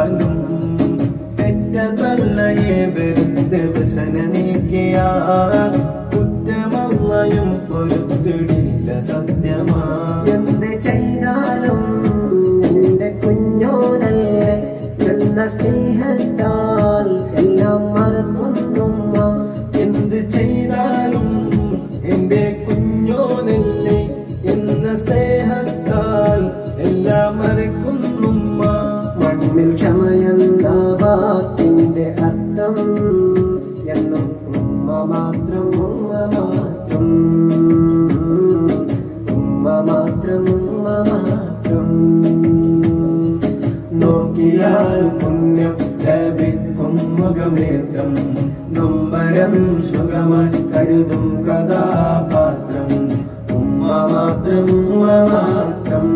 കാലും പെറ്റ തള്ളയെ വെറുത്ത് വ്യസന നീക്കിയാൽ കുറ്റമല്ലയും പൊരുത്തിടില്ല സത്യമാ. എന്ത് ചെയ്താലും എന്റെ കുഞ്ഞോനല്ലേ എന്ന സ്നേഹത്താൽ എല്ലാം മറക്കുന്നുമ്മ. എന്ത് ചെയ്താലും എന്റെ കുഞ്ഞോനല്ലേ എന്ന സ്നേഹത്താൽ എല്ലാം മറക്കുന്നുമ്മ. മണ്ണിൽ ക്ഷമയെന്ന വാക്കിന്റെ അർത്ഥം എന്നും ഉമ്മ മാത്രം, ഉമ്മ മാത്രം, ഉമ്മ മാത്രം, ഉമ്മ മാത്രം. നോക്കിയാൽ പുണ്യം ലഭിക്കും മുഖനേത്രം, നൊമ്പരം സുഖമായി കരുതും കഥാപാത്രം. ഉമ്മ മാത്രം, ഉമ്മ മാത്രം,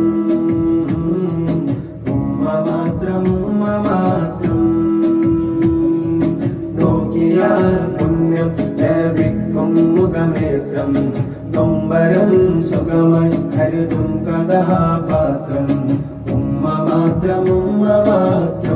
ഉമ്മ മാത്രം, ഉമ്മ മാത്രം. നോക്കിയാൽ പുണ്യം ലഭിക്കും മുഖനേത്രം, നൊമ്പരം സുഖമായി കരുതും കഥാപാത്രം. ഉമ്മ മാത്രം, ഉമ്മ മാത്രം.